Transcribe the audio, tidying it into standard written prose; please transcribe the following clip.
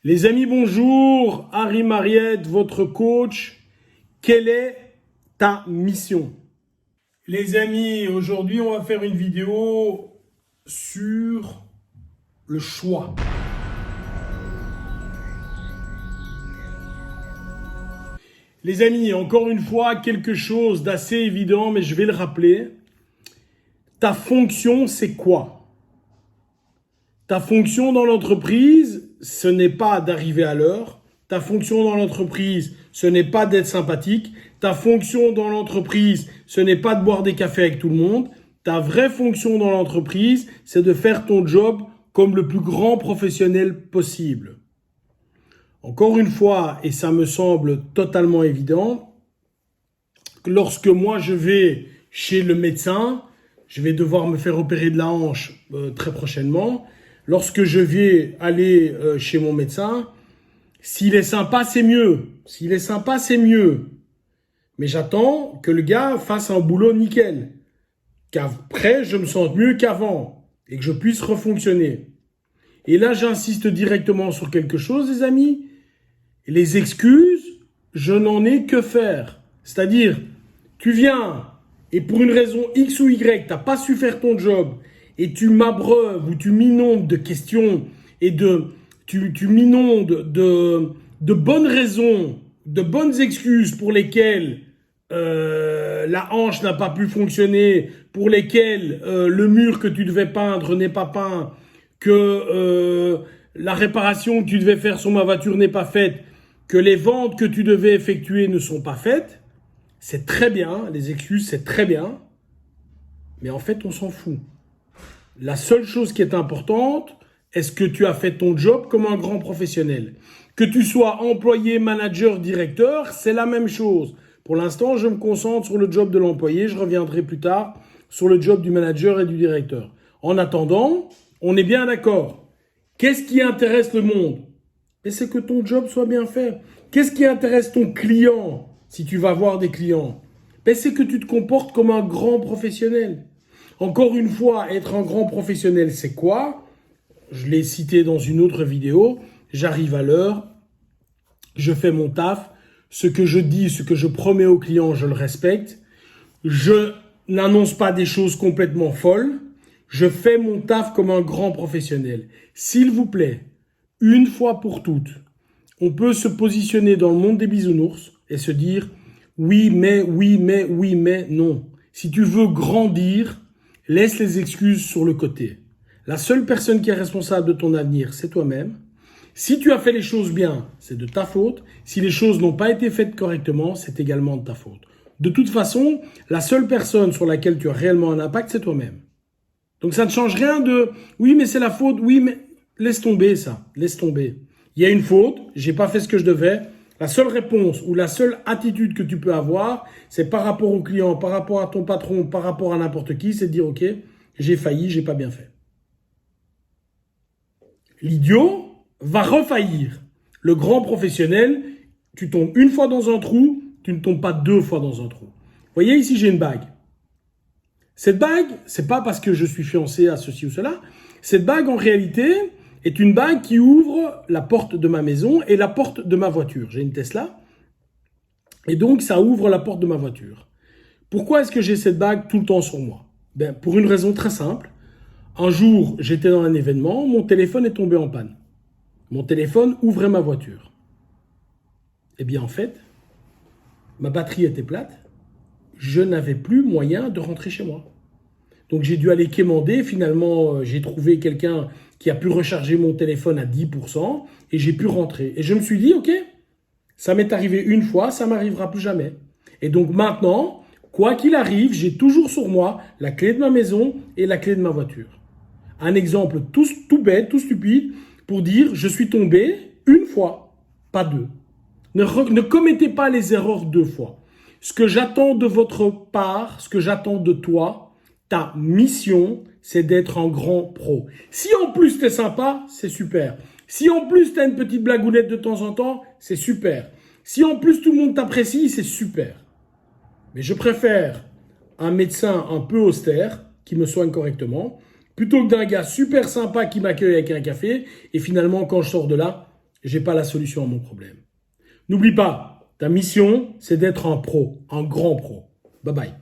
Les amis, bonjour. Harry Mariette, votre coach. Quelle est ta mission? Les amis, aujourd'hui, on va faire une vidéo sur le choix. Les amis, encore une fois, quelque chose d'assez évident, mais je vais le rappeler. Ta fonction, c'est quoi? Ta fonction dans l'entreprise, ce n'est pas d'arriver à l'heure. Ta fonction dans l'entreprise, ce n'est pas d'être sympathique. Ta fonction dans l'entreprise, ce n'est pas de boire des cafés avec tout le monde. Ta vraie fonction dans l'entreprise, c'est de faire ton job comme le plus grand professionnel possible. Encore une fois, et ça me semble totalement évident, que lorsque moi je vais chez le médecin, je vais devoir me faire opérer de la hanche très prochainement. Lorsque je vais aller chez mon médecin, s'il est sympa, c'est mieux. S'il est sympa, c'est mieux. Mais j'attends que le gars fasse un boulot nickel. Qu'après, je me sente mieux qu'avant et que je puisse refonctionner. Et là, j'insiste directement sur quelque chose, les amis. Les excuses, je n'en ai que faire. C'est-à-dire, tu viens et pour une raison X ou Y, tu n'as pas su faire ton job et tu m'abreuves ou tu m'inondes de questions et tu m'inondes de bonnes raisons, de bonnes excuses pour lesquelles la hanche n'a pas pu fonctionner, pour lesquelles le mur que tu devais peindre n'est pas peint, que la réparation que tu devais faire sur ma voiture n'est pas faite, que les ventes que tu devais effectuer ne sont pas faites. C'est très bien, les excuses, c'est très bien. Mais en fait, on s'en fout. La seule chose qui est importante, est-ce que tu as fait ton job comme un grand professionnel? Que tu sois employé, manager, directeur, c'est la même chose. Pour l'instant, je me concentre sur le job de l'employé. Je reviendrai plus tard sur le job du manager et du directeur. En attendant, on est bien d'accord. Qu'est-ce qui intéresse le monde? Et c'est que ton job soit bien fait. Qu'est-ce qui intéresse ton client si tu vas voir des clients? Ben, c'est que tu te comportes comme un grand professionnel. Encore une fois, être un grand professionnel, c'est quoi? Je l'ai cité dans une autre vidéo. J'arrive à l'heure, je fais mon taf. Ce que je dis, ce que je promets aux clients, je le respecte. Je n'annonce pas des choses complètement folles. Je fais mon taf comme un grand professionnel. S'il vous plaît, une fois pour toutes, on peut se positionner dans le monde des bisounours et se dire oui, mais, non. Si tu veux grandir, laisse les excuses sur le côté. La seule personne qui est responsable de ton avenir, c'est toi-même. Si tu as fait les choses bien, c'est de ta faute. Si les choses n'ont pas été faites correctement, c'est également de ta faute. De toute façon, la seule personne sur laquelle tu as réellement un impact, c'est toi-même. Donc ça ne change rien de oui, mais c'est la faute, oui, mais laisse tomber ça, laisse tomber. Il y a une faute, j'ai pas fait ce que je devais. La seule réponse ou la seule attitude que tu peux avoir, c'est par rapport au client, par rapport à ton patron, par rapport à n'importe qui, c'est de dire ok, j'ai failli, j'ai pas bien fait. L'idiot va refaillir. Le grand professionnel, tu tombes une fois dans un trou, tu ne tombes pas deux fois dans un trou. Vous voyez ici, j'ai une bague. Cette bague, c'est pas parce que je suis fiancé à ceci ou cela. Cette bague, en réalité, est une bague qui ouvre la porte de ma maison et la porte de ma voiture. J'ai une Tesla. Et donc, ça ouvre la porte de ma voiture. Pourquoi est-ce que j'ai cette bague tout le temps sur moi? Ben, pour une raison très simple. Un jour, j'étais dans un événement, mon téléphone est tombé en panne. Mon téléphone ouvrait ma voiture. Eh bien, en fait, ma batterie était plate. Je n'avais plus moyen de rentrer chez moi. Donc, j'ai dû aller quémander. Finalement, j'ai trouvé quelqu'un qui a pu recharger mon téléphone à 10% et j'ai pu rentrer. Et je me suis dit, ok, ça m'est arrivé une fois, ça m'arrivera plus jamais. Et donc maintenant, quoi qu'il arrive, j'ai toujours sur moi la clé de ma maison et la clé de ma voiture. Un exemple tout bête, tout stupide, pour dire je suis tombé une fois, pas deux. Ne commettez pas les erreurs deux fois. Ce que j'attends de votre part, ce que j'attends de toi, ta mission, c'est d'être un grand pro. Si en plus tu es sympa, c'est super. Si en plus tu as une petite blagounette de temps en temps, c'est super. Si en plus tout le monde t'apprécie, c'est super. Mais je préfère un médecin un peu austère qui me soigne correctement plutôt que d'un gars super sympa qui m'accueille avec un café et finalement quand je sors de là, J'ai pas la solution à mon problème. N'oublie pas, ta mission, c'est d'être un pro, un grand pro. Bye bye.